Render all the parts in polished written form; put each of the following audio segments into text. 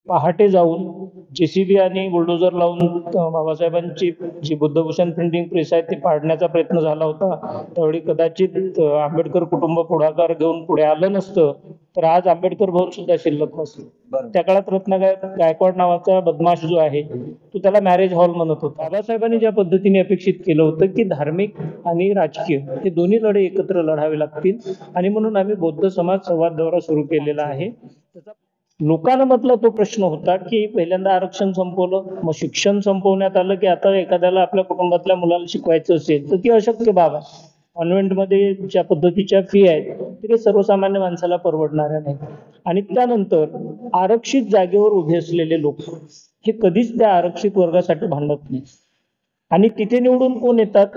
पहाटे जाऊन जेसीबी आणि बुलडोझर लावून बाबासाहेबांची जी बुद्धभूषण प्रिंटिंग प्रेस आहे ती पाडण्याचा प्रयत्न झाला होता. त्यावेळी कदाचित आंबेडकर कुटुंब पुढाकार घेऊन पुढे आलं नसतं तर आज आंबेडकर भवन सुद्धा शिल्लक नसतं. त्या काळात गायकवाड नावाचा बदमाश जो आहे तो त्याला मॅरेज हॉल म्हणत होता. बाबासाहेबांनी ज्या पद्धतीने अपेक्षित केलं होतं की धार्मिक आणि राजकीय हे दोन्ही लढे एकत्र लढावे लागतील आणि म्हणून आम्ही बौद्ध समाज संवाद दौरा सुरू केलेला आहे. लोकांमधला तो प्रश्न होता की पहिल्यांदा आरक्षण संपवलं, मग शिक्षण संपवण्यात आलं की आता एखाद्याला आपल्या कुटुंबातल्या मुलाला शिकवायचं असेल तर ती अशक्य बाब आहे. कॉन्व्हेंटमध्ये ज्या पद्धतीच्या फी आहेत ते सर्वसामान्य माणसाला परवडणाऱ्या नाहीत. आणि त्यानंतर आरक्षित जागेवर उभे असलेले लोक हे कधीच त्या आरक्षित वर्गासाठी भांडत नाही. आणि तिथे निवडून कोण येतात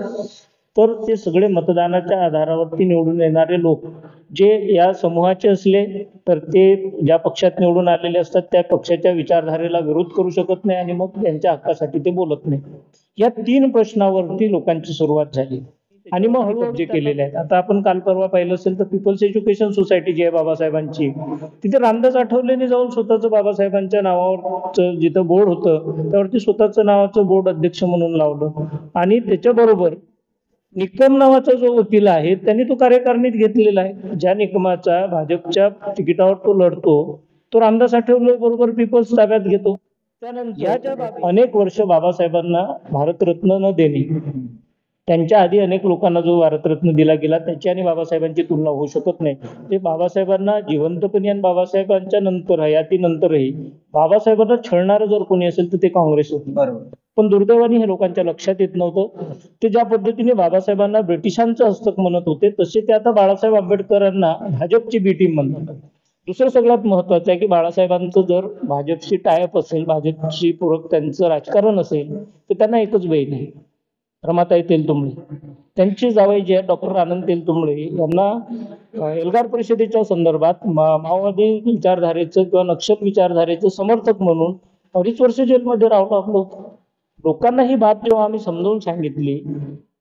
तर ते सगळे मतदानाच्या आधारावरती निवडून येणारे लोक जे या समूहाचे असले तर ते ज्या पक्षात निवडून आलेले असतात त्या पक्षाच्या विचारधारेला विरोध करू शकत नाही आणि मग त्यांच्या हक्कासाठी ते बोलत नाही. या 3 प्रश्नावरती लोकांची सुरुवात झाली आणि मग हळूहळू जे केलेले आहेत. आता आपण काल परवा पाहिलं असेल तर पीपल्स एज्युकेशन सोसायटी जी आहे बाबासाहेबांची, तिथे रामदास आठवलेंनी जाऊन स्वतःचं बाबासाहेबांच्या नावावरचं जिथं बोर्ड होतं त्यावरती स्वतःचं नावाचं बोर्ड अध्यक्ष म्हणून लावलं. आणि त्याच्याबरोबर निकम नावाचा जो वकील आहे त्यांनी तो कार्यकारिणीत घेतलेला आहे. ज्या निकमाचा भाजपच्या तिकिटावर तो लढतो तो रामदास आठवले बरोबर पीपल्स ताब्यात घेतो. त्यानंतर अनेक वर्ष बाबासाहेबांना भारतरत्न न देणे, त्यांच्या आधी अनेक लोकांना जो भारतरत्न दिला गेला त्याची आणि बाबासाहेबांची तुलना होऊ शकत नाही. ते बाबासाहेबांना जिवंतपणी आणि बाबासाहेबांच्या नंतर हयातीनंतरही बाबासाहेबांना छळणारं जर कोणी असेल तर ते काँग्रेस होती. बरोबर. पण दुर्दैवाने हे लोकांच्या लक्षात येत नव्हतं. ते ज्या पद्धतीने बाबासाहेबांना ब्रिटिशांचं हस्तक म्हणत होते तसे ते आता बाळासाहेब आंबेडकरांना भाजपची बी टीम म्हणतात. दुसरं सगळ्यात महत्वाचं आहे की बाळासाहेबांचं जर भाजपशी टायअप असेल, भाजपशी पूरक त्यांचं राजकारण असेल तर त्यांना एकच बहीण आहे, रमाताई तेलतुंबडे. त्यांची जावई जे आहे डॉक्टर आनंद तेलतुंबडे यांना एल्गार परिषदेच्या संदर्भात माओवादी विचारधारेचं किंवा नक्षल विचारधारेचं समर्थक म्हणून 2.5 वर्ष जेलमध्ये राहावं लागलं होतं. लोकांना ही बाब जेव्हा आम्ही समजावून सांगितली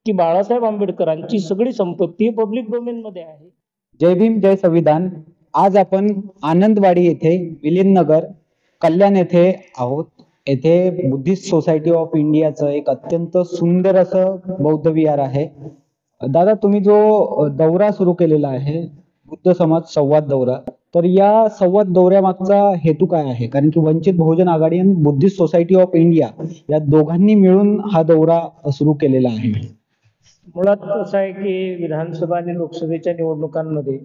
की बाळासाहेब आंबेडकरांची सगळी संपत्ती पब्लिक डोमेन मध्ये आहे. जय भीम जय संविधान. आज आपण आनंदवाडी येथे मिलिंद नगर कल्याण येथे आहोत. येथे बुद्धिस्ट सोसायटी ऑफ इंडियाचं एक अत्यंत सुंदर असं बौद्ध विहार आहे. दादा, तुम्ही जो दौरा सुरू केलेला आहे बुद्ध समाज संवाद दौरा, तर या संवाद दौऱ्यामागचा हेतू काय आहे? कारण की वंचित बहुजन आघाडी आणि बुद्धिस्ट सोसायटी ऑफ इंडिया या दोघांनी मिळून हा दौरा सुरू केलेला आहे. मुळात असं आहे की विधानसभा आणि लोकसभेच्या निवडणुकांमध्ये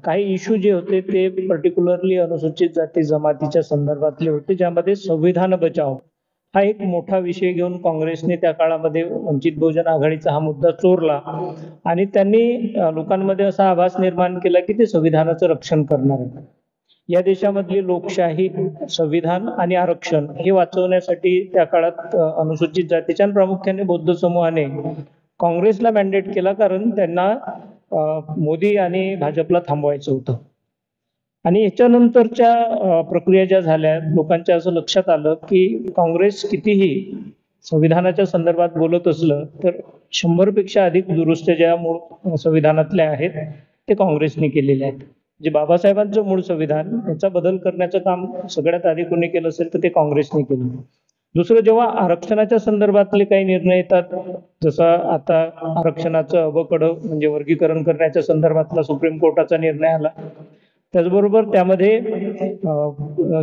काही इश्यू जे होते ते पर्टिक्युलरली अनुसूचित जाती जमातीच्या संदर्भातले होते, ज्यामध्ये संविधान बचाव हा एक मोठा विषय घेऊन काँग्रेसने त्या काळामध्ये वंचित बहुजन आघाडीचा हा मुद्दा चोरला आणि त्यांनी लोकांमध्ये असा आभास निर्माण केला की ते संविधानाचं रक्षण करणार आहे. या देशामधली लोकशाही, संविधान आणि आरक्षण हे वाचवण्यासाठी त्या काळात अनुसूचित जातीच्या आणि प्रामुख्याने बौद्ध समूहाने काँग्रेसला मॅन्डेट केला, कारण त्यांना मोदी आणि भाजपला थांबवायचं होतं. आणि याच्यानंतरच्या प्रक्रिया ज्या झाल्या लोकांच्या असं लक्षात आलं की काँग्रेस कितीही संविधानाच्या संदर्भात बोलत असलं तर 100 पेक्षा अधिक दुरुस्त्या ज्या मूळ संविधानातल्या आहेत ते काँग्रेसने केलेल्या आहेत. जे बाबासाहेबांचं मूळ संविधान याचा बदल करण्याचं काम सगळ्यात आधी कोणी केलं असेल तर ते काँग्रेसने केलं. दुसरं, जेव्हा आरक्षणाच्या संदर्भातले काही निर्णय येतात, जसा आता आरक्षणाचं अबकडं म्हणजे वर्गीकरण करण्याच्या संदर्भातला सुप्रीम कोर्टाचा निर्णय आला, त्याचबरोबर त्यामध्ये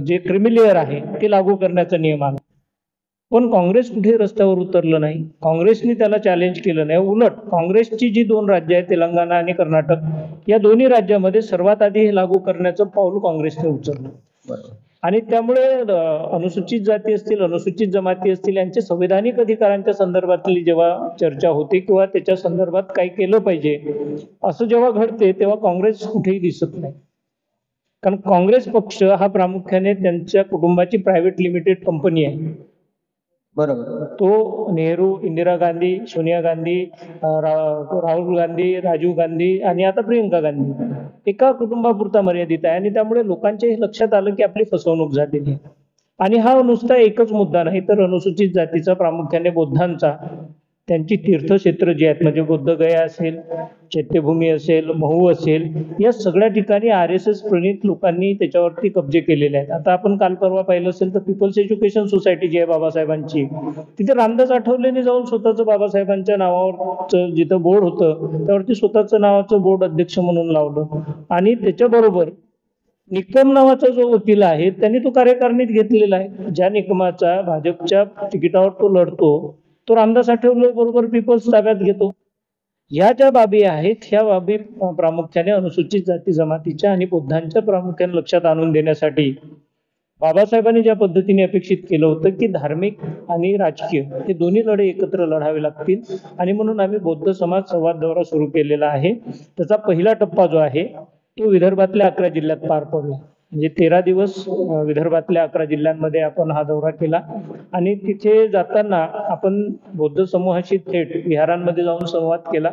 जे क्रिमिलेअर आहे ते लागू करण्याचा नियम आला. पण काँग्रेस कुठे रस्त्यावर उतरलं नाही, काँग्रेसने त्याला चॅलेंज केलं नाही. उलट काँग्रेसची जी 2 राज्य आहेत तेलंगणा आणि कर्नाटक, या दोन्ही राज्यामध्ये सर्वात आधी हे लागू करण्याचं पाऊल काँग्रेसने उचललं. आणि त्यामुळे अनुसूचित जाती असतील, अनुसूचित जमाती असतील यांचे संवैधानिक अधिकारांच्या संदर्भातली जेव्हा चर्चा होते किंवा त्याच्या संदर्भात काय केलं पाहिजे असं जेव्हा घडते तेव्हा काँग्रेस कुठेही दिसत नाही. कारण काँग्रेस पक्ष हा प्रामुख्याने त्यांच्या कुटुंबाची प्रायव्हेट लिमिटेड कंपनी आहे. बरोबर. तो नेहरू, इंदिरा गांधी, सोनिया गांधी, राहुल गांधी, राजीव गांधी आणि आता प्रियंका गांधी एका कुटुंबापुरता मर्यादित आहे. आणि त्यामुळे लोकांच्या हे लक्षात आलं की आपली फसवणूक झालेली आहे. आणि हा नुसता एकच मुद्दा नाही तर अनुसूचित जातीचा, प्रामुख्याने बौद्धांचा त्यांची तीर्थक्षेत्र जी आहेत म्हणजे बुद्धगया असेल, चैत्यभूमी असेल, महू असेल, या सगळ्या ठिकाणी RSS प्रणीत लोकांनी त्याच्यावरती कब्जे केलेले आहेत. आता आपण काल परवा पाहिलं असेल तर पीपल्स एज्युकेशन सोसायटी जी आहे बाबासाहेबांची, तिथे रामदास आठवलेंनी जाऊन स्वतःचं बाबासाहेबांच्या नावावरचं जिथं बोर्ड होतं त्यावरती स्वतःचं नावाचं बोर्ड अध्यक्ष म्हणून लावलं. आणि त्याच्याबरोबर निकम नावाचा जो वकील आहे त्यांनी तो कार्यकारिणीत घेतलेला आहे. ज्या निकमाचा भाजपच्या तिकिटावर तो लढतो तो रामदास आठवले बरोबर पीपल्स ताब्यात घेतो. ह्या ज्या बाबी आहेत ह्या बाबी प्रामुख्याने अनुसूचित जाती जमातीच्या आणि बौद्धांच्या प्रामुख्याने लक्षात आणून देण्यासाठी बाबासाहेबांनी ज्या पद्धतीने अपेक्षित केलं होतं की धार्मिक आणि राजकीय हे दोन्ही लढे एकत्र लढावे लागतील, आणि म्हणून आम्ही बौद्ध समाज संवाद दौरा सुरू केलेला आहे. त्याचा पहिला टप्पा जो आहे तो विदर्भातल्या 11 जिल्ह्यात पार पडला. म्हणजे 13 दिवस विदर्भातल्या 11 जिल्ह्यांमध्ये आपण हा दौरा केला. आणि तिथे जाताना आपण बौद्ध समूहाशी थेट विहारांमध्ये जाऊन संवाद केला.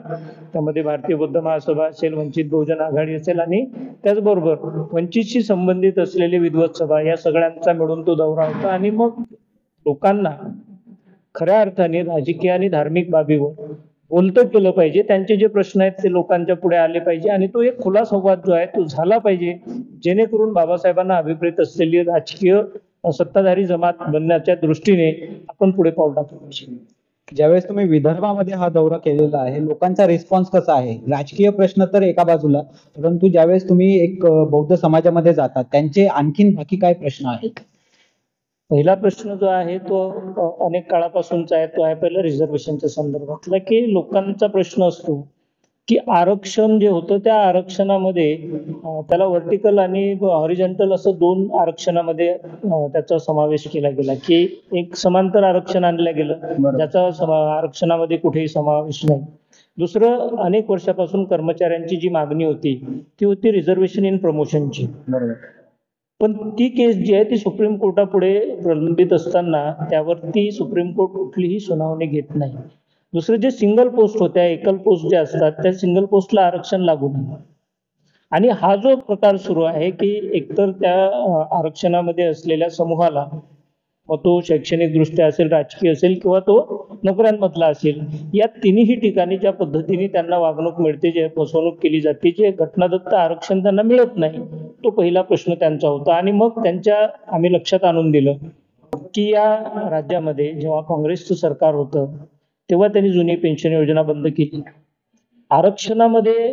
त्यामध्ये भारतीय बौद्ध महासभा असेल, वंचित बहुजन आघाडी असेल, आणि त्याचबरोबर वंचितशी संबंधित असलेले विद्वत सभा, या सगळ्यांचा मिळून तो दौरा होता. आणि मग लोकांना खऱ्या अर्थाने राजकीय आणि धार्मिक बाबीवर बोलतं केलं पाहिजे. त्यांचे जे प्रश्न आहेत ते लोकांच्या पुढे आले पाहिजे, आणि तो एक खुला संवाद जो आहे तो झाला पाहिजे, जेणेकरून बाबासाहेबांना अभिप्रेत असलेली राजकीय सत्ताधारी जमात बनण्याच्या दृष्टीने आपण पुढे पाऊल टाकलं पाहिजे. ज्यावेळेस तुम्ही विदर्भामध्ये हा दौरा केलेला आहे, लोकांचा रिस्पॉन्स कसा आहे? राजकीय प्रश्न तर एका बाजूला, परंतु ज्यावेळेस तुम्ही एक बौद्ध समाजामध्ये जातात त्यांचे आणखीन बाकी काय प्रश्न आहेत? पहिला प्रश्न जो आहे तो अनेक काळापासूनचा आहे. तो आहे पहिला रिझर्वेशनच्या संदर्भातला, की लोकांचा प्रश्न असतो की आरक्षण जे होतं त्या आरक्षणामध्ये त्याला व्हर्टिकल आणि हॉरिझॉन्टल असं 2 आरक्षणामध्ये त्याचा समावेश केला गेला, की एक समांतर आरक्षण आणलं गेलं ज्याचा आरक्षणामध्ये कुठेही समावेश नाही. दुसरं, अनेक वर्षापासून कर्मचाऱ्यांची जी मागणी होती ती होती रिझर्वेशन इन प्रमोशनची. पण ती केस जी आहे ती सुप्रीम कोर्टापुढे प्रलंबित असताना त्यावरती सुप्रीम कोर्ट कुठलीही सुनावणी घेत नाही. दुसरं, जे सिंगल पोस्ट होत्या, एकल पोस्ट ज्या असतात त्या सिंगल पोस्टला आरक्षण लागू नाही. आणि हा जो प्रकार सुरू आहे की एकतर त्या आरक्षणामध्ये असलेल्या समूहाला, मग तो शैक्षणिक दृष्ट्या असेल, राजकीय असेल, किंवा तो नोकऱ्यांमधला असेल, या तिन्ही ठिकाणी ज्या पद्धतीने त्यांना वागणूक मिळते, जे फसवणूक केली जाते, जे घटनादत्त आरक्षण त्यांना मिळत नाही, तो पहिला प्रश्न त्यांचा होता. आणि मग आम्ही लक्षात आणून दिलं की या राज्यामध्ये जेव्हा काँग्रेसचं सरकार होतं तेव्हा त्यांनी जुनी पेन्शन योजना बंद केली. आरक्षणामध्ये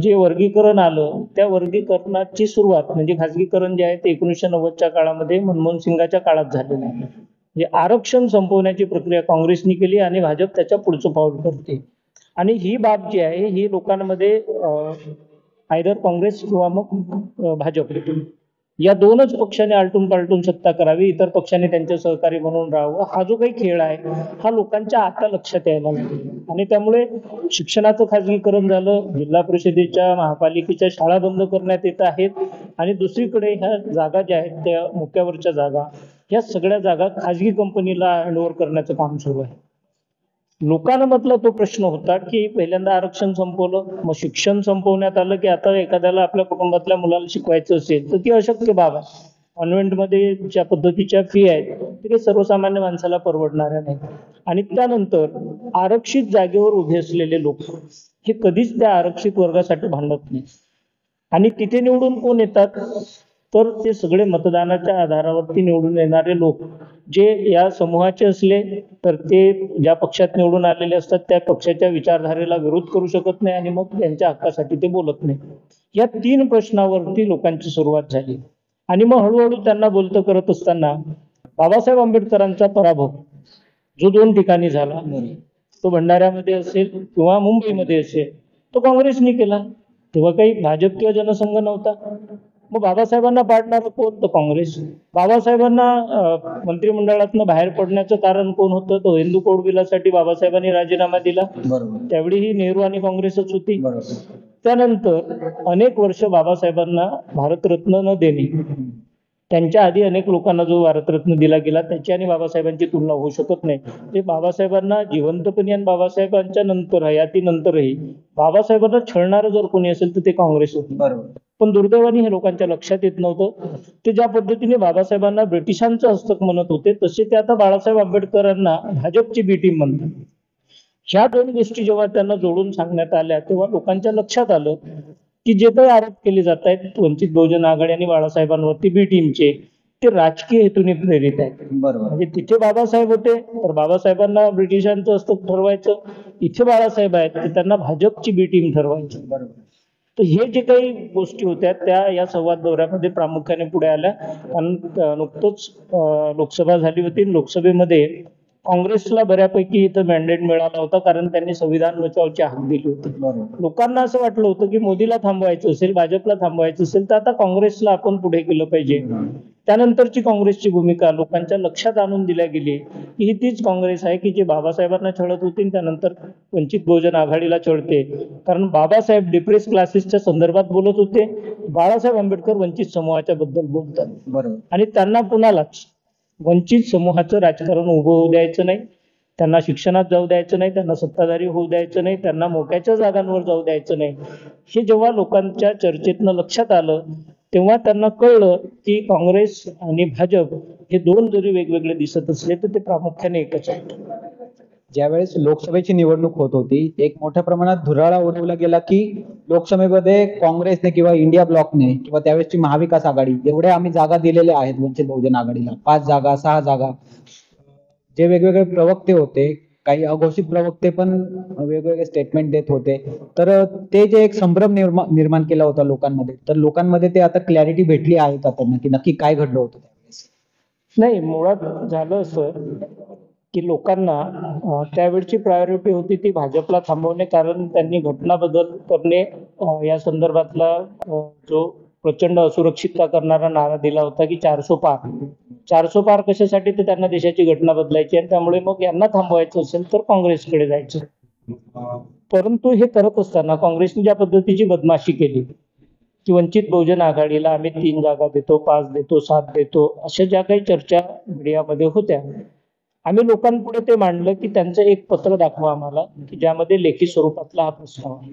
जे वर्गीकरण आलं त्या वर्गीकरणाची सुरुवात म्हणजे खाजगीकरण जे आहे ते 1990च्या काळामध्ये मनमोहन सिंगाच्या काळात झालेलं आहे. म्हणजे आरक्षण संपवण्याची प्रक्रिया काँग्रेसनी केली आणि भाजप त्याच्या पुढचं पाऊल करते. आणि ही बाब जी आहे ही लोकांमध्ये आयदर काँग्रेस किंवा मग भाजप या दोनच पक्षाने आलटून पालटून सत्ता करावी, इतर पक्षांनी त्यांचे सहकारी म्हणून राहावं, हा जो काही खेळ आहे हा लोकांच्या आता लक्षात यायला लागला. आणि त्यामुळे शिक्षणाचं खाजगीकरण झालं, जिल्हा परिषदेच्या महापालिकेच्या शाळा बंद करण्यात येत आहेत, आणि दुसरीकडे ह्या जागा ज्या आहेत त्या मुक्यावरच्या जागा, ह्या सगळ्या जागा खाजगी कंपनीला हँडओव्हर करण्याचं काम सुरू आहे. लोकांमधला तो प्रश्न होता की पहिल्यांदा आरक्षण संपवलं, मग शिक्षण संपवण्यात आलं की आता एखाद्याला आपल्या कुटुंबातल्या मुलाला शिकवायचं असेल तर ती अशक्य बाब आहे. कॉन्व्हेंटमध्ये ज्या पद्धतीच्या फी आहेत ते सर्वसामान्य माणसाला परवडणाऱ्या नाहीत. आणि त्यानंतर आरक्षित जागेवर उभे असलेले लोक हे कधीच त्या आरक्षित वर्गासाठी भांडत नाही. आणि तिथे निवडून कोण येतात तर ते सगळे मतदानाच्या आधारावरती निवडून येणारे लोक, जे या समूहाचे असले तर ते ज्या पक्षात निवडून आलेले असतात त्या पक्षाच्या विचारधारेला विरोध करू शकत नाही आणि मग त्यांच्या हक्कासाठी ते बोलत नाही. या 3 प्रश्नावरती लोकांची सुरुवात झाली. आणि मग हळूहळू त्यांना बोलतं करत असताना बाबासाहेब आंबेडकरांचा पराभव जो 2 ठिकाणी झाला, तो भंडाऱ्यामध्ये असेल किंवा मुंबईमध्ये असेल, तो काँग्रेसने केला. तेव्हा काही भाजप किंवा जनसंघ नव्हता. मग बाबासाहेबांना पाडणार कोण? तर काँग्रेस. बाबासाहेबांना मंत्रिमंडळातनं बाहेर पडण्याचं कारण कोण होतं? तर हिंदू कोड बिलासाठी बाबासाहेबांनी राजीनामा दिला. त्यावेळी ही नेहरू आणि काँग्रेसच होती. त्यानंतर अनेक वर्ष बाबासाहेबांना भारतरत्न न देणे, त्यांच्या आधी अनेक लोकांना जो भारतरत्न दिला गेला त्याची आणि बाबासाहेबांची तुलना होऊ शकत नाही. ते बाबासाहेबांना जिवंतपणी आणि बाबासाहेबांच्या नंतर हयातीनंतरही बाबासाहेबांना छळणारं जर कोणी असेल तर ते काँग्रेस होते. पण दुर्दैवाने हे लोकांच्या लक्षात येत नव्हतं. ते ज्या पद्धतीने बाबासाहेबांना ब्रिटिशांचं हस्तक म्हणत होते तसे ते आता बाळासाहेब आंबेडकरांना भाजपची बी टीम म्हणतात. ह्या दोन गोष्टी जेव्हा त्यांना जोडून सांगण्यात आल्या तेव्हा लोकांच्या लक्षात आलं की जे काही आरोप केले जात आहेत वंचित बहुजन आघाडी आणि बाळासाहेबांवरती बी टीमचे, ते राजकीय हेतूने प्रेरित आहेत. बरोबर. म्हणजे तिथे बाबासाहेब होते तर बाबासाहेबांना ब्रिटिशांचं असतं ठरवायचं, इथे बाळासाहेब आहेत तर त्यांना भाजपची बी टीम ठरवायची. बरोबर. तर हे जे काही गोष्टी होत्या त्या या संवाद दौऱ्यामध्ये प्रामुख्याने पुढे आल्या. कारण नुकतंच लोकसभा झाली होती आणि लोकसभेमध्ये काँग्रेसला बऱ्यापैकी इथं मॅन्डेट मिळाला होता कारण त्यांनी संविधान बचावची हाक दिली होती. बरोबर. लोकांना असं वाटलं होतं की मोदीला थांबवायचं असेल, भाजपला थांबवायचं असेल तर आता काँग्रेसला आपण पुढे केलं पाहिजे. त्यानंतरची काँग्रेसची भूमिका लोकांच्या लक्षात आणून दिल्या गेली की ही तीच काँग्रेस आहे की जे बाबासाहेबांना छळत होती आणि त्यानंतर वंचित बहुजन आघाडीला छळते. कारण बाबासाहेब डिप्रेस क्लासेसच्या संदर्भात बोलत होते, बाळासाहेब आंबेडकर वंचित समाजाच्या बद्दल बोलतात. बरोबर. आणि त्यांना कुणालाच वंचित समूहाचं राजकारण उभं होऊ द्यायचं नाही, त्यांना शिक्षणात जाऊ द्यायचं नाही, त्यांना सत्ताधारी होऊ द्यायचं नाही, त्यांना मोक्याच्या जागांवर जाऊ द्यायचं नाही. हे जेव्हा लोकांच्या चर्चेतनं लक्षात आलं तेव्हा त्यांना कळलं की काँग्रेस आणि भाजप हे दोन जरी वेगवेगळे दिसत असले तर ते प्रामुख्याने एकच आहेत. ज्यावेळेस लोकसभेची निवडणूक होत होती एक मोठ्या प्रमाणात धुराळा उडवला गेला की लोकसभेमध्ये काँग्रेसने किंवा इंडिया ब्लॉकने किंवा त्यावेळेसची महाविकास आघाडी एवढ्या आम्ही जागा दिलेल्या आहेत वंचित बहुजन आघाडीला, 5 जागा 6 जागा. जे वेगवेगळे प्रवक्ते होते, काही अघोषित प्रवक्ते पण वेगवेगळे स्टेटमेंट देत होते, तर ते जे एक संभ्रम निर्माण केला होता लोकांमध्ये, तर लोकांमध्ये ते आता क्लॅरिटी भेटली आहे का त्यांना की नक्की काय घडलं होतं त्यावेळेस? नाही, मुळात झालं असं की लोकांना त्यावेळची प्रायोरिटी होती ती भाजपला थांबवणे, कारण त्यांनी घटना बदल करणे या संदर्भातला जो प्रचंड असुरक्षितता करणारा नारा दिला होता की 400 पार. 400 पार कशासाठी, तर त्यांना देशाची घटना बदलायची आणि त्यामुळे मग यांना थांबवायचं असेल तर काँग्रेसकडे जायचं. परंतु हे करत असताना काँग्रेसने ज्या पद्धतीची बदमाशी केली की वंचित बहुजन आघाडीला आम्ही 3 जागा देतो, 5 देतो, 7 देतो, अशा ज्या काही चर्चा मीडियामध्ये होत्या, आम्ही लोकांपुढे ते मांडलं की त्यांचं एक पत्र दाखवा आम्हाला की ज्यामध्ये लेखी स्वरूपातला हा प्रस्ताव आहे.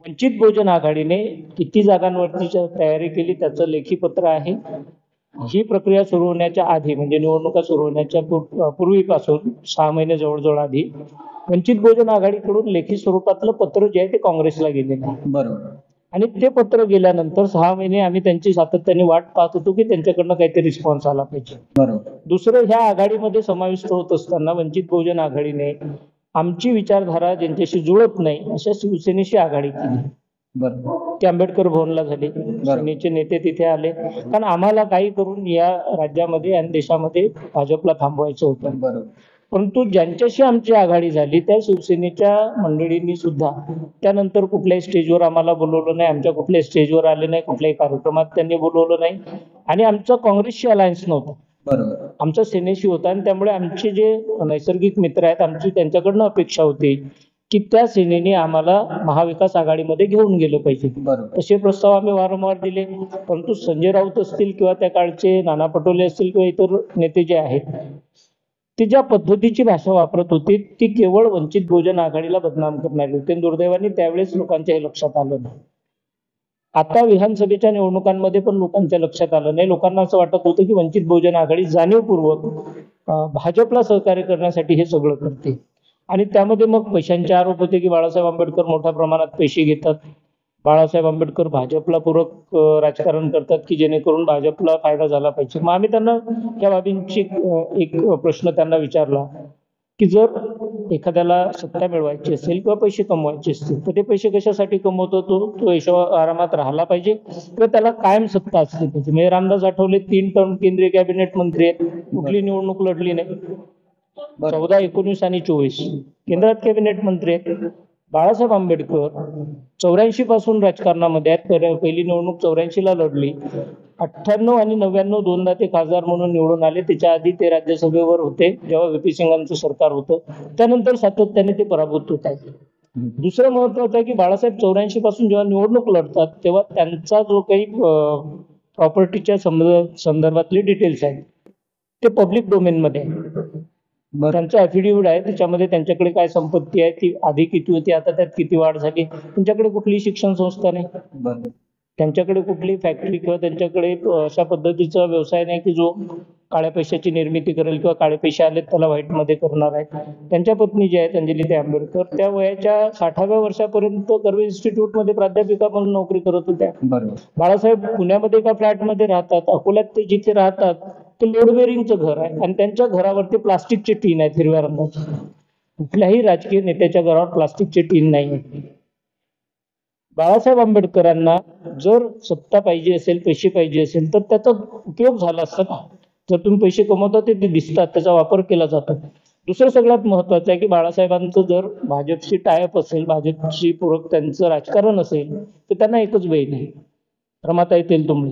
वंचित बहुजन आघाडीने किती जागांवरती तयारी केली त्याचं लेखी पत्र आहे. ही प्रक्रिया सुरू होण्याच्या आधी म्हणजे निवडणुका सुरू होण्याच्या पूर्वीपासून 6 महिने जवळजवळ आधी वंचित बहुजन आघाडीकडून लेखी स्वरूपातलं पत्र जे आहे ते काँग्रेसला गेलेलं आहे. बरोबर. आणि ते पत्र गेल्यानंतर 6 महिने आम्ही त्यांची सातत्याने वाट पाहत होतो की त्यांच्याकडनं काहीतरी रिस्पॉन्स आला पाहिजे. बरोबर. दुसरं, ह्या आघाडीमध्ये समाविष्ट होत असताना वंचित बहुजन आघाडीने आमची विचारधारा ज्यांच्याशी जुळत नाही अशा शिवसेनेशी आघाडी केली. बरोबर. ते आंबेडकर भवनला झाले, सेनेचे नेते तिथे आले, कारण आम्हाला काही करून या राज्यामध्ये आणि देशामध्ये भाजपला थांबवायचं होतं. बरोबर. परंतु ज्यांच्याशी आमची आघाडी झाली त्या शिवसेनेच्या मंडळींनी सुद्धा त्यानंतर कुठल्याही स्टेजवर आम्हाला बोलवलं नाही, आमच्या कुठल्याही स्टेजवर आले नाही, कुठल्याही कार्यक्रमात त्यांनी बोलवलं नाही आणि आमचा काँग्रेसशी अलायन्स नव्हता. बरोबर. आमचा सेनेशी होता आणि त्यामुळे आमचे जे नैसर्गिक मित्र आहेत आमची त्यांच्याकडनं अपेक्षा होती की त्या सेनेने आम्हाला महाविकास आघाडीमध्ये घेऊन गेलं पाहिजे. बरोबर. तसे प्रस्ताव आम्ही वारंवार दिले, परंतु संजय राऊत असतील किंवा त्या काळचे नाना पटोले असतील किंवा इतर नेते जे आहेत ते ज्या पद्धतीची भाषा वापरत होते ती केवळ वंचित बहुजन आघाडीला बदनाम करणारी होती. दुर्दैवाने त्यावेळेस लोकांच्या हे लक्षात आलं नाही. आता विधानसभेच्या निवडणुकांमध्ये पण लोकांच्या लक्षात आलं नाही. लोकांना असं वाटत होतं की वंचित बहुजन आघाडी जाणीवपूर्वक भाजपला सहकार्य करण्यासाठी हे सगळं करते आणि त्यामध्ये मग पैशांचे आरोप होते की बाळासाहेब आंबेडकर मोठ्या प्रमाणात पैसे घेतात, बाळासाहेब आंबेडकर भाजपला पूरक राजकारण करतात की जेणेकरून भाजपला फायदा झाला पाहिजे. मग आम्ही त्यांना या बाबींची एक प्रश्न त्यांना विचारला की जर एखाद्याला सत्ता मिळवायची असेल किंवा पैसे कमवायचे असतील तर ते पैसे कशासाठी कमवतो, तो ऐशो आरामात राहिला पाहिजे किंवा त्याला कायम सत्ता असली पाहिजे. म्हणजे रामदास आठवले 3 टर्म केंद्रीय कॅबिनेट मंत्री आहेत, कुठली निवडणूक लढली नाही. 14, 19 आणि 24 केंद्रात कॅबिनेट मंत्री आहेत. बाळासाहेब आंबेडकर 84 पासून राजकारणामध्ये आहेत. पहिली निवडणूक 84 ला लढली, 98 आणि 99 दोनदा ते खासदार म्हणून निवडून आले. त्याच्या आधी ते राज्यसभेवर होते जेव्हा व्ही.पी. सिंगांचं सरकार होतं, त्यानंतर सातत्याने ते पराभूत होत आहेत. दुसरं महत्वाचं आहे की बाळासाहेब 84 पासून जेव्हा निवडणूक लढतात तेव्हा त्यांचा जो काही प्रॉपर्टीच्या संदर्भातले डिटेल्स आहेत ते पब्लिक डोमेनमध्ये आहे. त्यांचं ॲफिडेव्हिट आहे, त्याच्यामध्ये त्यांच्याकडे काय संपत्ती आहे, ती आधी किती होती, आता त्यात किती वाढ झाली, त्यांच्याकडे कुठलीही शिक्षण संस्था नाही. त्यांच्याकडे कुठली फॅक्टरी किंवा त्यांच्याकडे अशा पद्धतीचा व्यवसाय नाही की जो काळ्या पैशाची निर्मिती करेल किंवा काळे पैसे आलेत त्याला व्हाईटमध्ये करणार आहे. त्यांच्या पत्नी ज्या आहेत अंजलीताई आंबेडकर, त्या वयाच्या 60व्या वर्षापर्यंत कर्वे इन्स्टिट्यूटमध्ये प्राध्यापिका म्हणून नोकरी करत होत्या. बरोबर. बाळासाहेब पुण्यामध्ये एका फ्लॅटमध्ये राहतात. अकोल्यात ते जिथे राहतात ते लोड बेअरिंगचं घर आहे आणि त्यांच्या घरावरती प्लास्टिकचे टीन आहेत हिरव्या रंगाची. कुठल्याही राजकीय नेत्याच्या घरावर प्लास्टिकचे टीन नाही. बाळासाहेब आंबेडकरांना जर सत्ता पाहिजे असेल, पैसे पाहिजे असेल तर त्याचा उपयोग झाला असता ना. जर तुम्ही पैसे कमवता ते दिसतात, त्याचा वापर केला जातो. दुसरं सगळ्यात महत्वाचं आहे की बाळासाहेबांचं जर भाजपशी टायअप असेल, भाजपशी पूरक त्यांचं राजकारण असेल तर त्यांना एकच बहीण आहे, रमाताई तेलतुंबडे.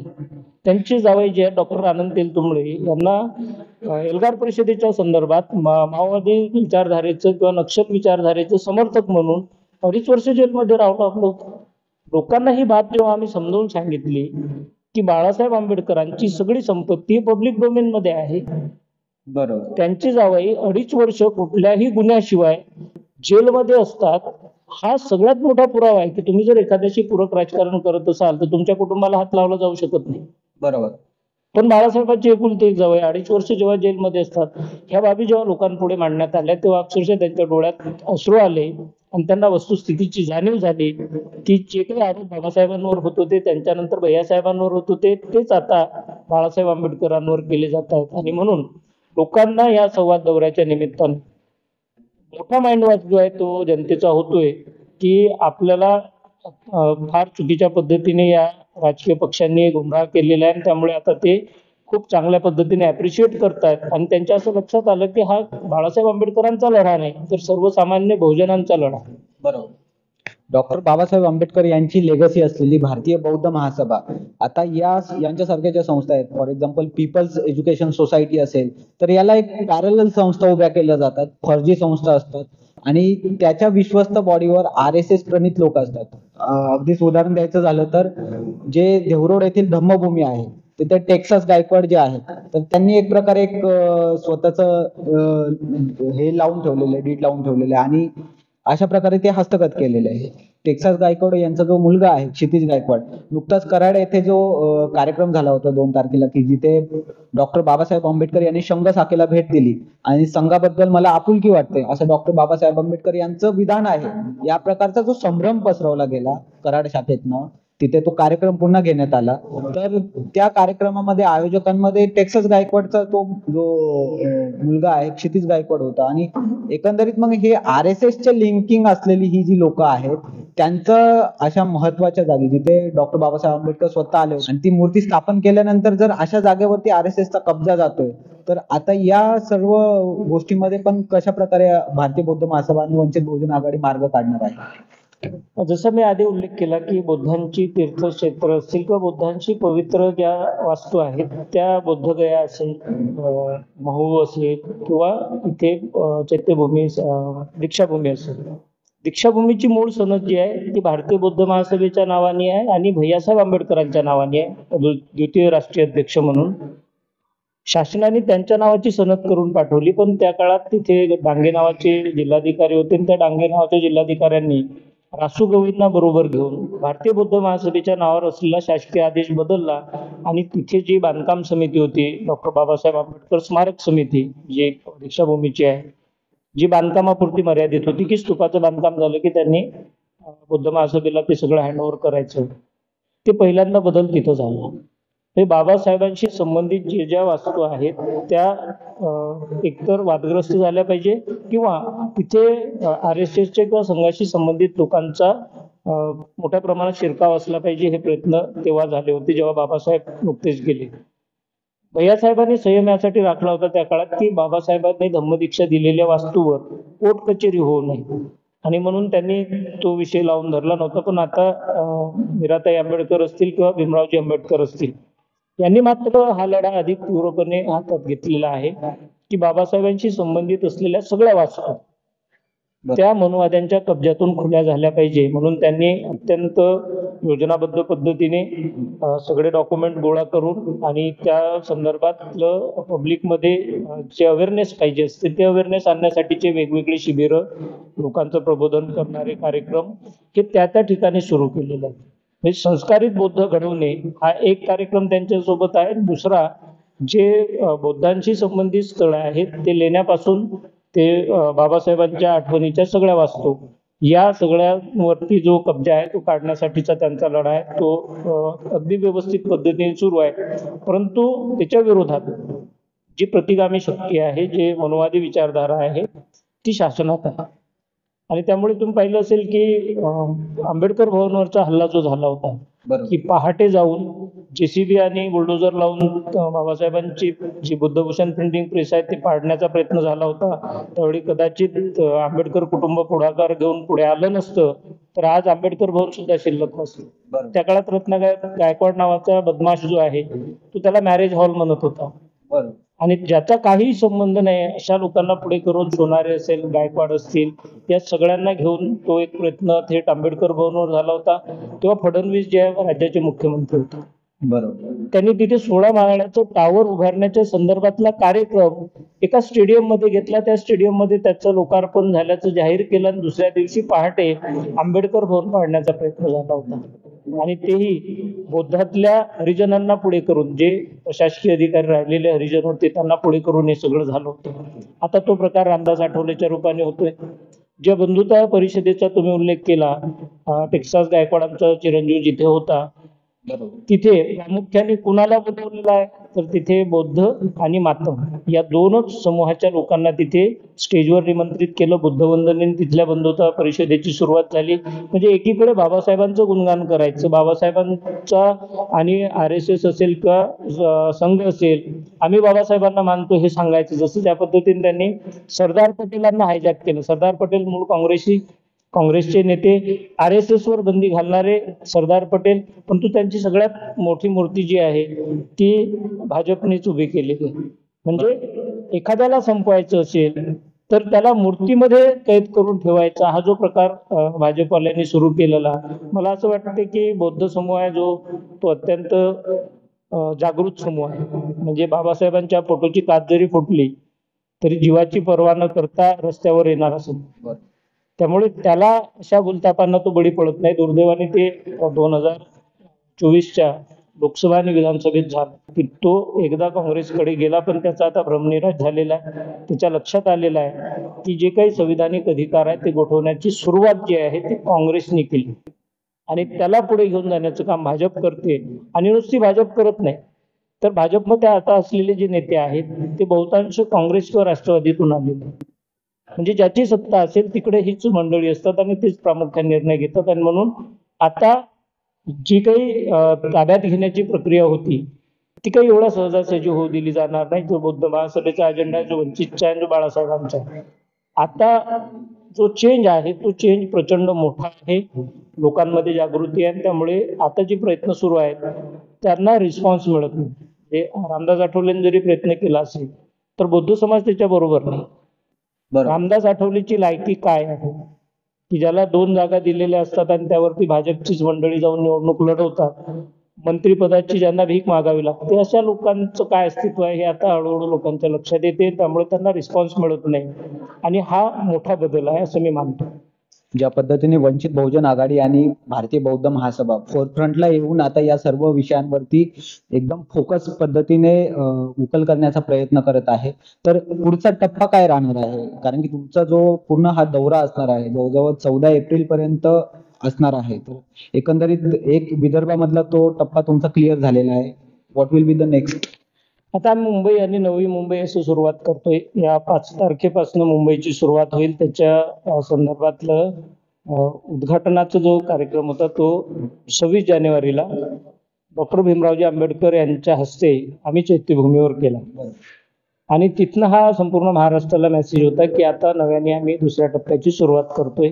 त्यांचे जावई जे आहेत डॉक्टर आनंद तेलतुंबडे यांना एल्गार परिषदेच्या संदर्भात माओवादी विचारधारेचं किंवा नक्षल विचारधारेचं समर्थक म्हणून 2.5 वर्ष जेलमध्ये राहावं लागलं होतं. लोकांना ही बाब जेव्हा आम्ही समजावून सांगितली की बाळासाहेब आंबेडकरांची सगळी संपत्ती पब्लिक डोमेन मध्ये आहे, बरोबर. त्यांची जावई 2.5 वर्ष कुठल्याही गुन्ह्याशिवाय जेलमध्ये असतात, हा सगळ्यात मोठा पुरावा आहे की तुम्ही जर एखाद्याशी पूरक राजकारण करत असाल तर तुमच्या कुटुंबाला हात लावला जाऊ शकत नाही. बरोबर. पण बाळासाहेबांची एकुलती एक जावई 2.5 वर्ष जेव्हा जेलमध्ये असतात, ह्या बाबी जेव्हा लोकांपुढे मांडण्यात आल्या तेव्हा अक्षरशः त्यांच्या डोळ्यात अश्रू आले आणि त्यांना वस्तुस्थितीची जाणीव झाली की जे काही आरोप बाबासाहेबांवर होत होते, त्यांच्यानंतर भैयासाहेबांवर होत होते, तेच आता बाळासाहेब आंबेडकरांवर केले जात आहेत. आणि म्हणून लोकांना या संवाद दौऱ्याच्या निमित्तानं मोठा माइंडवॉश जो आहे तो जनतेचा होतोय की आपल्याला फार चुकीच्या पद्धतीने या राजकीय पक्षांनी गुमराह केलेला आहे. त्यामुळे आता ते खूप चांगल्या पद्धतीने अप्रिशिएट करतायत आणि त्यांच्या असं लक्षात आलं की हा बाळासाहेब आंबेडकरांचा लढा नाही तर सर्वसामान्य बहुजनांचा लढा. बरोबर. डॉक्टर बाबासाहेब आंबेडकर यांची लेगसी असलेली भारतीय बौद्ध महासभा, आता यांच्यासारख्या ज्या संस्था आहेत, for example People's Education Society असेल, तर याला एक पॅरलल संस्था उभ्या केल्या जातात, फर्जी संस्था असतात आणि त्याच्या विश्वस्त बॉडीवर RSS प्रणित लोक असतात. अगदीच उदाहरण द्यायचं झालं तर जे देहरोड येथील धम्मभूमी आहे तिथे टेक्सास गायकवाड जे आहेत, तर त्यांनी एक प्रकारे एक स्वतःच हे लावून ठेवलेलं आहे, डीड लावून ठेवलेलं आहे आणि अशा प्रकारे ते हस्तगत केलेले आहे. टेक्सास गायकवाड यांचा जो मुलगा आहे क्षितिज गायकवाड, नुकताच कराड येथे जो कार्यक्रम झाला होता 2 तारखेला की जिथे डॉक्टर बाबासाहेब आंबेडकर यांनी संघ शाखेला भेट दिली आणि संघाबद्दल मला आपुलकी वाटते असं डॉक्टर बाबासाहेब आंबेडकर यांचं विधान आहे. या प्रकारचा जो संभ्रम पसरवला गेला कराड शाखेतनं, तिथे तो कार्यक्रम पुन्हा घेण्यात आला. तर त्या कार्यक्रमामध्ये आयोजकांमध्ये टेक्सास गायकवाडचा तो जो मुलगा आहे क्षितिज गायकवाड होता आणि एकंदरीत मग हे RSS चे लिंकिंग असलेली ही जी लोक आहेत त्यांचं अशा महत्वाच्या जागी जिथे डॉक्टर बाबासाहेब आंबेडकर स्वतः आले आणि ती मूर्ती स्थापन केल्यानंतर जर अशा जागेवरती RSS चा कब्जा जातोय, तर आता या सर्व गोष्टीमध्ये पण कशा प्रकारे भारतीय बौद्ध महासभा आणि वंचित बहुजन आघाडी मार्ग काढणार आहे? जसं मी आधी उल्लेख केला की बुद्धांची तीर्थक्षेत्र असतील किंवा बुद्धांची पवित्र ज्या वास्तू आहेत त्या बोधगया असेल, महू असेल किंवा इथे चैत्यभूमी दीक्षाभूमी असेल. दीक्षाभूमीची मूळ सनद जी आहे ती भारतीय बौद्ध महासभेच्या नावाने आहे आणि भैयासाहेब आंबेडकरांच्या नावाने आहे, द्वितीय राष्ट्रीय अध्यक्ष म्हणून. शासनाने त्यांच्या नावाची सनद करून पाठवली, पण त्या काळात तिथे डांगे नावाचे जिल्हाधिकारी होते आणि त्या डांगे नावाच्या जिल्हाधिकाऱ्यांनी रासू गवईंना बरोबर घेऊन भारतीय बौद्ध महासभेच्या नावावर असलेला शासकीय आदेश बदलला आणि तिथे जी बांधकाम समिती होती, डॉक्टर बाबासाहेब आंबेडकर स्मारक समिती जी दीक्षाभूमीची आहे, जी बांधकामापुरती मर्यादित होती की स्तूपाचं बांधकाम झालं की त्यांनी बौद्ध महासभेला ते सगळं हँडओव्हर करायचं, ते पहिल्यांदा बदल तिथं झाला. हे बाबासाहेबांशी संबंधित जे ज्या वास्तू आहेत त्या एकतर वादग्रस्त झाल्या पाहिजे किंवा तिथे RSS चे किंवा संघाशी संबंधित लोकांचा मोठ्या प्रमाणात शिरकाव असला पाहिजे. हे प्रयत्न तेव्हा झाले होते जेव्हा बाबासाहेब नुकतेच गेले. भैयासाहेबांनी संयम यासाठी राखला होता त्या काळात की बाबासाहेबांनी धम्मदीक्षा दिलेल्या वास्तूवर कोर्ट कचेरी होऊ नये आणि म्हणून त्यांनी तो विषय लावून धरला नव्हता. पण आता मीराताई आंबेडकर असतील किंवा भीमरावजी आंबेडकर असतील यांनी मात्र हा लढा अधिक तीव्रपणे हातात घेतलेला आहे की बाबासाहेबांशी संबंधित असलेल्या सगळ्या वास्तू त्या मनुवाद्यांच्या कब्जातून खुल्या झाल्या पाहिजे. म्हणून त्यांनी अत्यंत योजनाबद्ध पद्धतीने सगळे डॉक्युमेंट गोळा करून आणि त्या संदर्भातलं पब्लिकमध्ये जे अवेअरनेस पाहिजे असते ते अवेअरनेस आणण्यासाठीचे वेगवेगळे शिबिरं, लोकांचं प्रबोधन करणारे कार्यक्रम हे त्या ठिकाणी सुरू केलेले आहेत. म्हणजे संस्कारित बौद्ध घडवणे हा एक कार्यक्रम त्यांच्यासोबत आहे. दुसरा जे बौद्धांशी संबंधित स्थळं आहेत ते लेण्यापासून ते बाबासाहेबांच्या आठवणीच्या सगळ्या वास्तू या सगळ्यांवरती जो कब्जा आहे तो काढण्यासाठीचा त्यांचा लढा आहे तो अगदी व्यवस्थित पद्धतीने सुरू आहे. परंतु त्याच्या विरोधात जी प्रतिगामी शक्ती आहे, जे मनोवादी विचारधारा आहे ती शासनात आहे. आणि त्यामुळे तुम्ही पाहिलं असेल की आंबेडकर भवनवरचा हल्ला जो झाला होता की पहाटे जाऊन जेसीबी आणि बुलडोझर लावून बाबासाहेबांची जी बुद्धभूषण प्रिंटिंग प्रेस आहे ते पाडण्याचा प्रयत्न झाला होता. त्यावेळी कदाचित आंबेडकर कुटुंब पुढाकार घेऊन पुढे आलं नसतं तर आज आंबेडकर भवन सुद्धा शिल्लक नसतं. त्या काळात गायकवाड नावाचा बदमाश जो आहे तो त्याला मॅरेज हॉल म्हणत होता आणि ज्याचा काही संबंध नाही अशा लोकांना पुढे करून सोनारे असेल, गायकवाड असतील, या सगळ्यांना घेऊन तो एक प्रयत्न थेट आंबेडकर भवनवर झाला होता. तेव्हा फडणवीस जे राज्याचे मुख्यमंत्री होते त्यांनी तिथे 16 माळ्याचं टावर उभारण्याच्या संदर्भातला कार्यक्रम एका स्टेडियम मध्ये घेतला. त्या स्टेडियम मध्ये त्याचं लोकार्पण झाल्याचं जाहीर केलं आणि दुसऱ्या दिवशी पहाटे आंबेडकर भवन पाडण्याचा प्रयत्न झाला होता. आणि तेही बौद्धातल्या हरिजनांना पुढे करून, जे प्रशासकीय अधिकारी राहिलेले हरिजन होते त्यांना पुढे करून हे सगळं झालं होतं. आता तो प्रकार रामदास आठवलेच्या रूपाने होतोय. ज्या बंधुता परिषदेचा तुम्ही उल्लेख केला, टेक्सास गायकवाडांचा चिरंजीव जिथे होता तिथे प्रामुख्याने कुणाला बोलवलेलं आहे तर तिथे बौद्ध आणि मातम या दोनच समूहाच्या लोकांना तिथे स्टेजवर निमंत्रित केलं. बुद्धवंदनेने तिथल्या बंधुता परिषदेची सुरुवात झाली. म्हणजे एकीकडे बाबासाहेबांचं गुणगान करायचं, बाबासाहेबांचा आणि RSS असेल किंवा संघ असेल, आम्ही बाबासाहेबांना मानतो हे सांगायचं. जसं त्या पद्धतीने त्यांनी सरदार पटेलांना हायजॅक केलं. सरदार पटेल मूळ काँग्रेसचे नेते, RSS वर बंदी घालणारे सरदार पटेल, परंतु त्यांची सगळ्यात मोठी मूर्ती जी आहे ती भाजपनेच उभी केलेली आहे. म्हणजे एखाद्याला संपवायचं असेल तर त्याला मूर्तीमध्ये कैद करून ठेवायचा हा जो प्रकार भाजपवाल्यांनी सुरू केलेला, मला असं वाटतं की बौद्ध समूह आहे जो तो अत्यंत जागृत समूह आहे. म्हणजे बाबासाहेबांच्या फोटोची काच जरी फुटली तरी जीवाची पर्वा न करता रस्त्यावर येणार असेल. त्यामुळे त्याला अशा भूलथापांना तो बळी पडत नाही. दुर्दैवाने ते 2024च्या लोकसभा आणि विधानसभेत झाला की तो एकदा काँग्रेसकडे गेला, पण त्याचा आता भ्रमनिराश झालेला आहे. त्याच्या लक्षात आलेलं आहे की जे काही संविधानिक अधिकार आहे ते गोठवण्याची सुरुवात जी आहे ती काँग्रेसने केली आणि त्याला पुढे घेऊन जाण्याचं काम भाजप करते. आणि नुसती भाजप करत नाही तर भाजपमध्ये आता असलेले जे नेते आहेत ते बहुतांश काँग्रेस किंवा राष्ट्रवादीतून आलेले. म्हणजे ज्याची सत्ता असेल तिकडे हीच मंडळी असतात आणि तेच प्रामुख्याने निर्णय घेतात. आणि म्हणून आता जी काही ताब्यात घेण्याची प्रक्रिया होती ती काही एवढा सहजासहजी होऊ दिली जाणार नाही. जो बौद्ध महासभेचा अजेंडा आहे, जो वंचितचा आहे, जो बाळासाहेबांचा आहे, आता जो चेंज आहे तो चेंज प्रचंड मोठा आहे. लोकांमध्ये जागृती आहे. त्यामुळे आता जे प्रयत्न सुरू आहेत त्यांना रिस्पॉन्स मिळत नाही. म्हणजे रामदास आठवलेंनी जरी प्रयत्न केला असेल तर बौद्ध समाज त्याच्या बरोबर नाही. रामदास आठवलेची लायकी काय आहे की ज्याला 2 जागा दिलेल्या असतात आणि त्यावरती भाजपचीच मंडळी जाऊन निवडणूक लढवतात, मंत्रिपदाची ज्यांना भीक मागावी लागते, अशा लोकांचं काय अस्तित्व आहे हे आता हळूहळू लोकांच्या लक्षात येते. त्यामुळे त्यांना रिस्पॉन्स मिळत नाही आणि हा मोठा बदल आहे असं मी मानतो. ज्या पद्धतीने वंचित बहुजन आघाडी आणि भारतीय बौद्ध महासभा फोरफ्रंटला येऊन आता या सर्व विषयांवरती एकदम फोकस पद्धतीने उकल करण्याचा प्रयत्न करत आहे, तर पुढचा टप्पा काय राहणार आहे? कारण की तुमचा जो पूर्ण हा दौरा असणार आहे जवळजवळ 14 एप्रिल पर्यंत असणार आहे, तर एकंदरीत एक विदर्भामधला तो टप्पा तुमचा क्लिअर झालेला आहे. What will be the next? आता मुंबई आणि नवी मुंबई असं सुरुवात करतोय. या 5 तारखेपासून मुंबईची सुरुवात होईल. त्याच्या संदर्भातलं उद्घाटनाचा जो कार्यक्रम होता तो 26 जानेवारीला डॉक्टर भीमरावजी आंबेडकर यांच्या हस्ते आम्ही चैत्यभूमीवर केला. आणि तिथनं हा संपूर्ण महाराष्ट्राला मेसेज होता की आता नव्याने आम्ही दुसऱ्या टप्प्याची सुरुवात करतोय.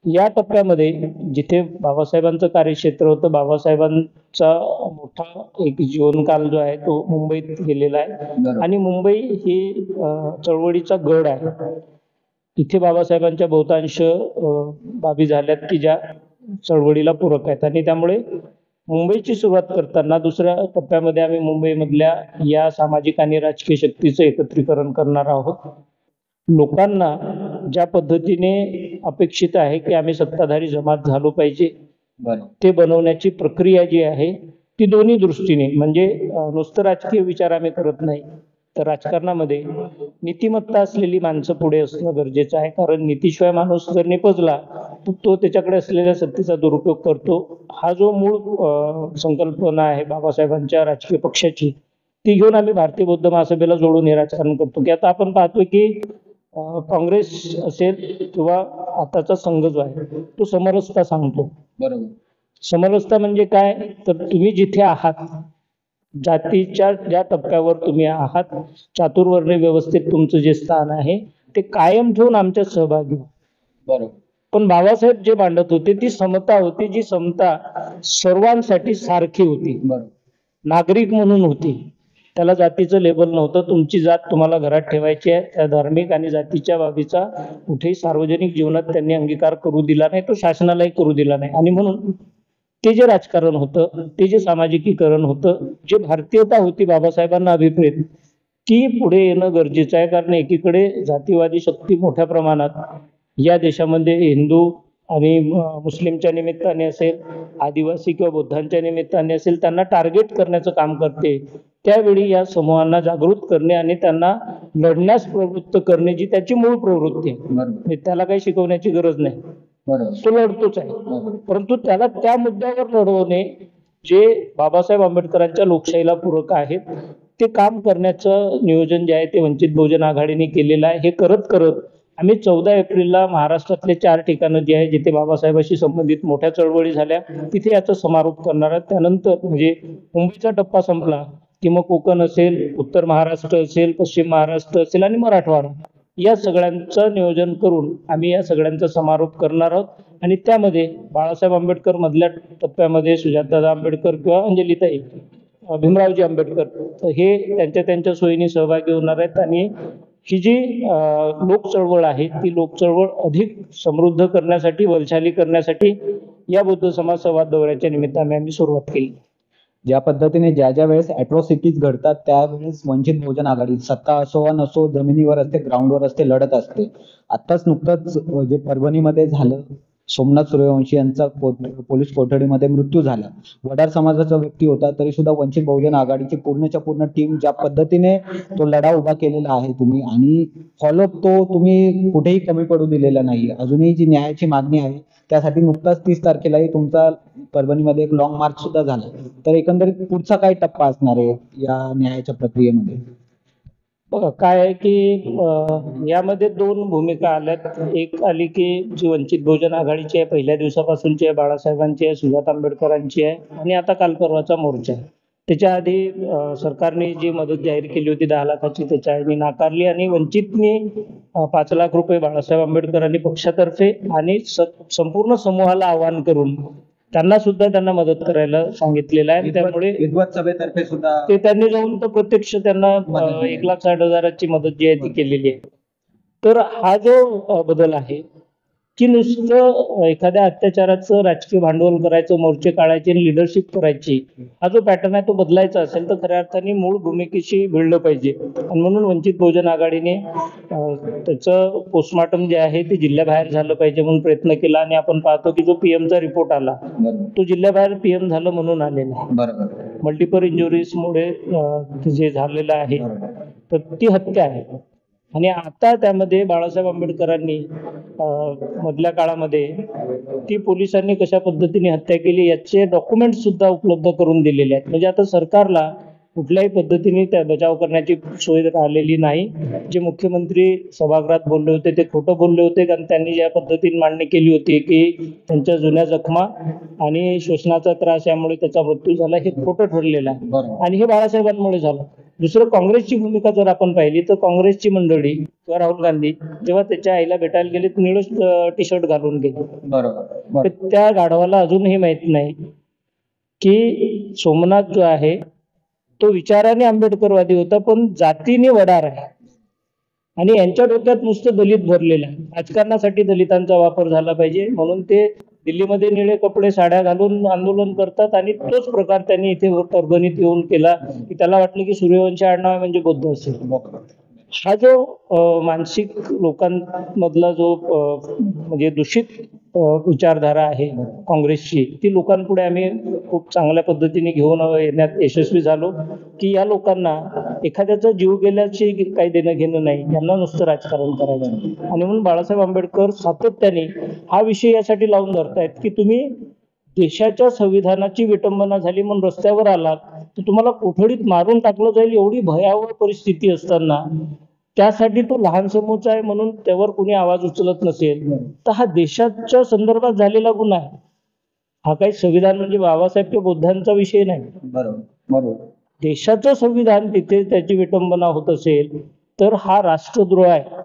या टप्प्यामध्ये जिथे बाबासाहेबांचं कार्यक्षेत्र होतं, बाबासाहेबांचा मोठा एक जीवनकाल जो आहे तो मुंबईत गेलेला आहे आणि मुंबई ही चळवळीचा गड आहे. इथे बाबासाहेबांच्या बहुतांश बाबी झाल्यात की ज्या चळवळीला पूरक आहेत आणि त्यामुळे मुंबईची सुरुवात करताना दुसऱ्या टप्प्यामध्ये आम्ही मुंबईमधल्या या सामाजिक आणि राजकीय शक्तीचं एकत्रीकरण करणार आहोत. लोकांना ज्या पद्धतीने अपेक्षित आहे की आम्ही सत्ताधारी जमात झालो पाहिजे बरं. ते बनवण्याची प्रक्रिया जी आहे ती दोन्ही दृष्टीने म्हणजे नुसतं राजकीय विचार आम्ही करत नाही, तर राजकारणामध्ये नीतिमत्ता असलेली माणसं पुढे असणं गरजेचं आहे. कारण नीतीशिवाय माणूस जर निपजला तर तो त्याच्याकडे असलेल्या सत्तेचा दुरुपयोग करतो. हा जो मूळ संकल्पना आहे बाबासाहेबांच्या राजकीय पक्षाची, ती घेऊन आम्ही भारतीय बौद्ध महासभेला जोडून हे राजकारण करतो. की आता आपण पाहतोय की काँग्रेस असेल किंवा आताचा संघ जो आहे तो समरसता सांगतो. बरोबर. समरसता म्हणजे काय, तर तुम्ही जिथे आहात, जातीच्या ज्या टप्प्यावर तुम्ही आहात, चातुर्वर्ण्य व्यवस्थेत तुमचं जे स्थान आहे ते कायम ठेवून आमच्यात सहभागी व्हा. बरोबर. पण बाबासाहेब जे मांडत होते ती समता होती, जी समता सर्वांसाठी सारखी होती, बरोबर. नागरिक म्हणून होती. त्याला जातीचं लेबल नव्हतं. तुमची जात तुम्हाला घरात ठेवायची आहे. त्या धार्मिक आणि जातीच्या बाबीचा कुठेही सार्वजनिक जीवनात त्यांनी अंगीकार करू दिला नाही, तो शासनालाही करू दिला नाही. आणि म्हणून ते जे राजकारण होतं, ते जे सामाजिकीकरण होतं, जे भारतीयता होती बाबासाहेबांना अभिप्रेत, ती पुढे येणं गरजेचं आहे. कारण एकीकडे जातीवादी शक्ती मोठ्या प्रमाणात या देशामध्ये हिंदू आणि मुस्लिमच्या निमित्ताने असेल, आदिवासी किंवा बौद्धांच्या निमित्ताने असेल, त्यांना टार्गेट करण्याचं काम करते. त्यावेळी या समूहांना जागृत करणे आणि त्यांना लढण्यास प्रवृत्त करणे जी त्याची मूळ प्रवृत्ती आहे. बरोबर. म्हणजे त्याला काही शिकवण्याची गरज नाही, बरोबर. तो लढतोच आहे. बरोबर. परंतु त्याला त्या मुद्द्यावर लढवणे जे बाबासाहेब आंबेडकरांच्या लोकशाहीला पूरक आहेत, ते काम करण्याचं नियोजन जे आहे ते वंचित बहुजन आघाडीने केलेलं आहे. हे करत करत आम्ही 14 एप्रिलला महाराष्ट्रातले 4 ठिकाणं जी आहे जिथे बाबासाहेबांशी संबंधित मोठ्या चळवळी झाल्या तिथे याचा समारोप करणार आहे. त्यानंतर म्हणजे मुंबईचा टप्पा संपला की मग कोकण असेल, उत्तर महाराष्ट्र असेल, पश्चिम महाराष्ट्र असेल आणि मराठवाडा, या सगळ्यांचं नियोजन करून आम्ही या सगळ्यांचा समारोप करणार आहोत. आणि त्यामध्ये बाळासाहेब आंबेडकर मधल्या टप्प्यामध्ये सुजातदादा आंबेडकर किंवा अंजलीताई भीमरावजी आंबेडकर, तर हे त्यांच्या सोयीने सहभागी होणार आहेत. आणि ही जी लोक चळवळ आहे ती लोक चळवळ अधिक समृद्ध करण्यासाठी, बलशाली करण्यासाठी या बौद्ध समाज संवाद दौऱ्याच्या निमित्ताने आम्ही सुरुवात केली. ज्या पद्धतीने ज्या वेळेस अॅट्रॉसिटीज घडतात त्यावेळेस वंचित बहुजन आघाडी सत्ता असो वा नसो जमिनीवर असते, ग्राउंडवर असते, लढत असते. आत्ताच नुकतंच जे परभणीमध्ये झालं, सोमनाथ सूर्यवंशी यांचा पोलीस कोठडीमध्ये मृत्यू झाला. वडार समाजाचा व्यक्ती होता तरी सुद्धा वंचित बहुजन आघाडीची पूर्णच्या पूर्ण टीम ज्या पद्धतीने तो लढा उभा केलेला आहे तुम्ही, आणि फॉलोअप तो तुम्ही कुठेही कमी पडू दिलेला नाही. अजूनही जी न्यायाची मागणी आहे त्यासाठी नुकताच 30 तारखेलाही तुमचा परभणीमध्ये एक लॉंग मार्च सुद्धा झाला. तर एकंदरीत पुढचा काय टप्पा असणार आहे या न्यायाच्या प्रक्रियेमध्ये? बघा काय आहे की यामध्ये 2 भूमिका आल्यात. एक आली की जी वंचित बहुजन आघाडीची आहे, पहिल्या दिवसापासूनची आहे, बाळासाहेबांची आहे, सुजात आंबेडकरांची आहे, आणि आता काल परवाचा मोर्चा आहे. त्याच्या आधी सरकारने जी मदत जाहीर केली होती 10 लाखाची, त्याच्या आधी नाकारली. आणि वंचितने 5 लाख रुपये बाळासाहेब आंबेडकरांनी पक्षातर्फे आणि संपूर्ण समूहाला आवाहन करून त्यांना मदत करायला सांगितलेलं आहे. त्यामुळे विद्वत सभेतर्फे सुद्धा ते त्यांनी जाऊन तर प्रत्यक्ष त्यांना 1,60,000ची मदत जी आहे ती केलेली आहे. तर हा जो बदल आहे की नुसतं एखाद्या अत्याचाराचं राजकीय भांडवल करायचं, मोर्चे काढायचे आणि लिडरशिप करायची, हा जो पॅटर्न आहे तो बदलायचा असेल तर खऱ्या अर्थाने मूळ भूमिकेशी भिडलं पाहिजे. आणि म्हणून वंचित बहुजन आघाडीने त्याचं पोस्टमॉर्टम जे आहे ते जिल्ह्याबाहेर झालं पाहिजे म्हणून प्रयत्न केला. आणि आपण पाहतो की जो पीएमचा रिपोर्ट आला तो जिल्ह्याबाहेर पीएम झालं म्हणून आलेला आहे. बरोबर. मल्टिपल इंजुरीजमुळे जे झालेलं आहे तर ती हत्या आहे. आणि आता त्यामध्ये बाळासाहेब आंबेडकरांनी मधल्या काळामध्ये ती पोलिसांनी कशा पद्धतीने हत्या केली याचे डॉक्युमेंट्स सुद्धा उपलब्ध करून दिलेले आहेत. म्हणजे आता सरकारला कुठल्याही पद्धतीने त्या बचाव करण्याची सोय राहिलेली नाही. जे मुख्यमंत्री सभागृहात बोलले होते ते खोटं बोलले होते, कारण त्यांनी ज्या पद्धतीने मांडणी केली होती की त्यांच्या जुन्या जखमा आणि श्वसनाचा त्रास यामुळे त्याचा मृत्यू झाला, हे खोटं ठरलेलं आहे. आणि हे बाळासाहेबांमुळे झालं. दुसरं, काँग्रेसची भूमिका जर आपण पाहिली तर काँग्रेसची मंडळी किंवा राहुल गांधी जेव्हा त्याच्या आईला भेटायला गेले तर निळं टी शर्ट घालून गेले. बरोबर. त्या गाढवाला अजूनही माहित नाही की सोमनाथ जो आहे तो विचाराने आंबेडकरवादी होता पण जातीने वडार आहे. आणि यांच्या डोक्यात नुसतं दलित भरलेलं आहे. राजकारणासाठी दलितांचा वापर झाला पाहिजे म्हणून ते दिल्लीमध्ये निळे कपडे, साड्या घालून आंदोलन करतात. आणि तोच प्रकार त्यांनी इथे परभणीत येऊन केला की त्याला वाटलं की सूर्यवंशी आडनाव आहे म्हणजे बौद्ध असेल. हा जो मानसिक लोकांमधला जो म्हणजे दूषित विचारधारा आहे काँग्रेसची, ती लोकांपुढे आम्ही खूप चांगल्या पद्धतीने घेऊन येण्यात यशस्वी झालो, की या लोकांना एखाद्याचा जीव गेल्याची काही देणं घेणं नाही, यांना नुसतं राजकारण करायचं आहे. आणि म्हणून बाळासाहेब आंबेडकर सातत्याने हा विषय यासाठी लावून धरतायत की तुम्ही देशाच्या संविधानाची विटंबना झाली म्हणून रस्त्यावर आलात तर तुम्हाला कोठडीत मारून टाकलं जाईल एवढी भयावह परिस्थिती असताना त्यासाठी तो लहान समूहचा आहे म्हणून त्यावर कोणी आवाज उचलत नसेल तर हा देशाच्या संदर्भात झालेला गुन्हा आहे. हा काही संविधान म्हणजे बाबासाहेब किंवा बुद्धांचा विषय नाही. बरोबर बरोबर. देशाचं संविधान तिथे त्याची विटंबना होत असेल तर हा राष्ट्रद्रोह आहे.